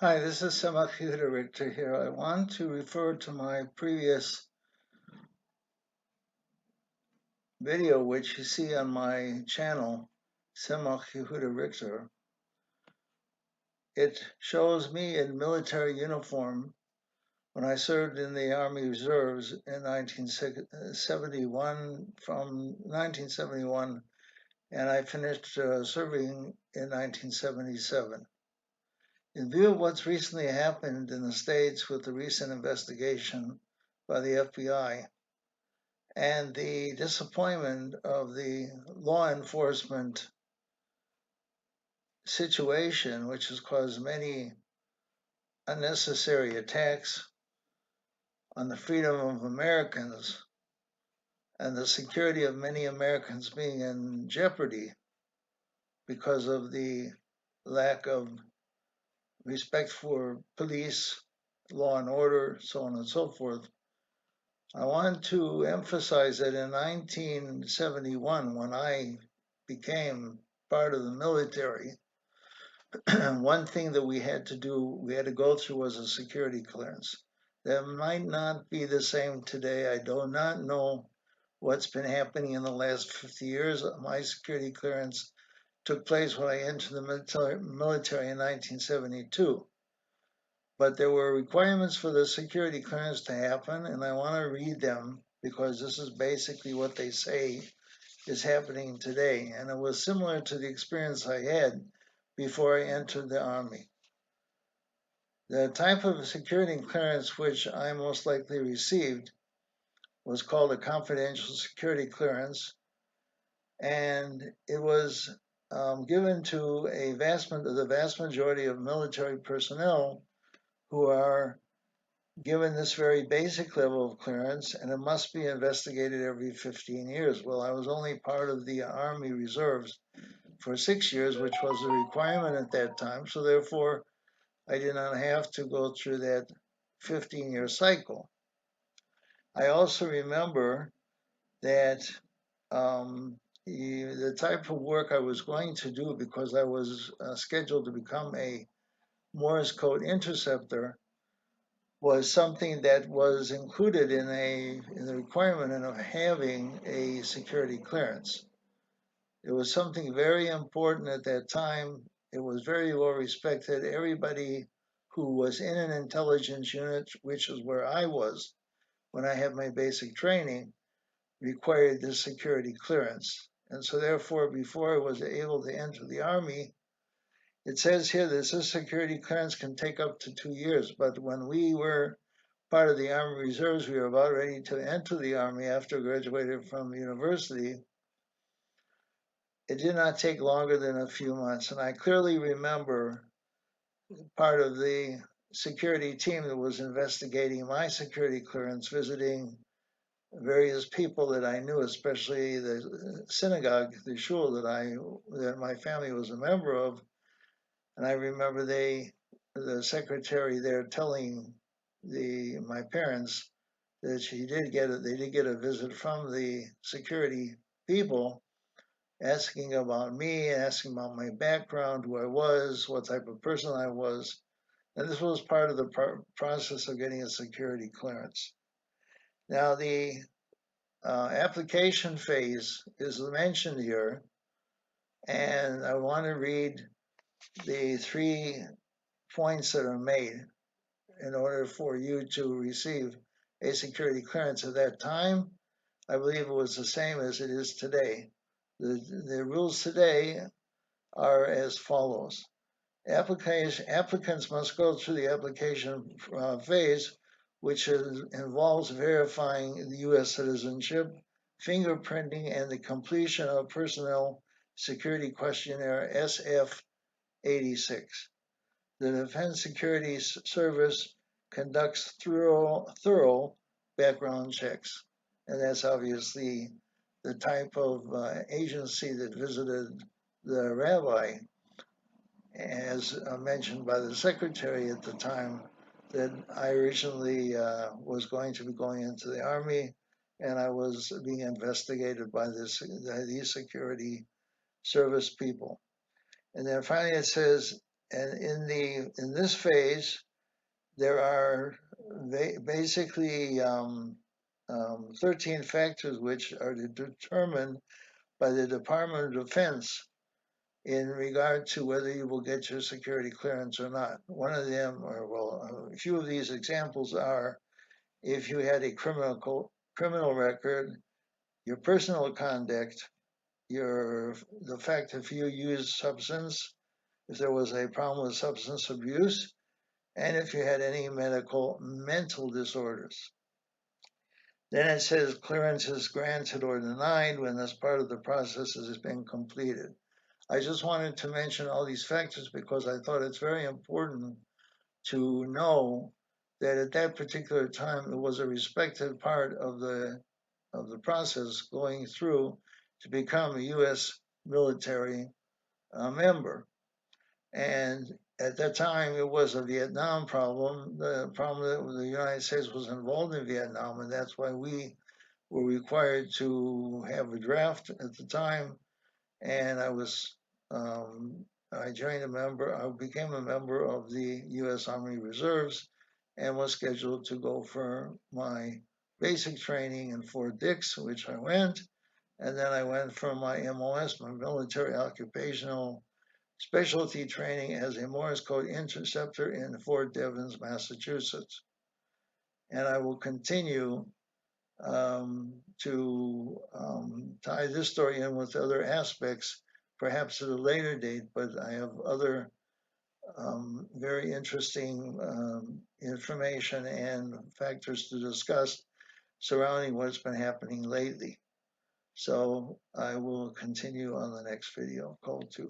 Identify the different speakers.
Speaker 1: Hi, this is Semakhita Richter here. I want to refer to my previous video, which you see on my channel, Semakhita Richter. It shows me in military uniform when I served in the Army Reserves in 1971, from 1971, and I finished serving in 1977. In view of what's recently happened in the States with the recent investigation by the FBI, and the disappointment of the law enforcement situation, which has caused many unnecessary attacks on the freedom of Americans and the security of many Americans being in jeopardy because of the lack of respect for police, law and order, so on and so forth. I want to emphasize that in 1971, when I became part of the military, one thing that we had to go through was a security clearance. That might not be the same today. I do not know what's been happening in the last 50 years. My security clearance took place when I entered the military in 1972. But there were requirements for the security clearance to happen, and I want to read them because this is basically what they say is happening today. And it was similar to the experience I had before I entered the Army. The type of security clearance which I most likely received was called a confidential security clearance, and it was given to the vast majority of military personnel who are given this very basic level of clearance, and it must be investigated every 15 years. Well, I was only part of the Army Reserves for 6 years, which was a requirement at that time, so therefore I did not have to go through that 15-year cycle. I also remember that the type of work I was going to do, because I was scheduled to become a Morse code interceptor, was something that was included in the requirement of having a security clearance. It was something very important at that time. It was very well respected. Everybody who was in an intelligence unit, which is where I was when I had my basic training, required this security clearance. And so therefore, before I was able to enter the Army, it says here that this security clearance can take up to 2 years. But when we were part of the Army Reserves, we were about ready to enter the Army after graduating from university. It did not take longer than a few months. And I clearly remember part of the security team that was investigating my security clearance visiting various people that I knew, especially the synagogue, the shul that my family was a member of. And I remember the secretary there telling my parents that they did get a visit from the security people asking about me, asking about my background, who I was, what type of person I was. And this was part of the process of getting a security clearance. Now, the application phase is mentioned here, and I want to read the 3 points that are made in order for you to receive a security clearance. At that time, I believe it was the same as it is today. The rules today are as follows. Applicants must go through the application phase, which involves verifying the U.S. citizenship, fingerprinting, and the completion of Personnel Security Questionnaire SF-86. The Defense Security Service conducts thorough background checks, and that's obviously the type of agency that visited the rabbi, as mentioned by the secretary at the time, that I originally was going to be going into the Army, and I was being investigated by these security service people. And then finally it says, And in this phase, there are basically 13 factors which are determined by the Department of Defense in regard to whether you will get your security clearance or not. One of them, or well, a few of these examples are if you had a criminal record, your personal conduct, the fact if you used substance, if there was a problem with substance abuse, and if you had any mental disorders. Then it says clearance is granted or denied when this part of the process has been completed. I just wanted to mention all these factors because I thought it's very important to know that at that particular time it was a respected part of the process going through to become a U.S. military member. And at that time, it was a Vietnam problem. The problem that the United States was involved in Vietnam, and that's why we were required to have a draft at the time. And I became a member of the U.S. Army Reserves and was scheduled to go for my basic training in Fort Dix, which I went. And then I went for my MOS, my military occupational specialty training as a Morse code interceptor in Fort Devens, Massachusetts. And I will continue to tie this story in with other aspects, perhaps at a later date, but I have other very interesting information and factors to discuss surrounding what's been happening lately. So I will continue on the next video, call 2.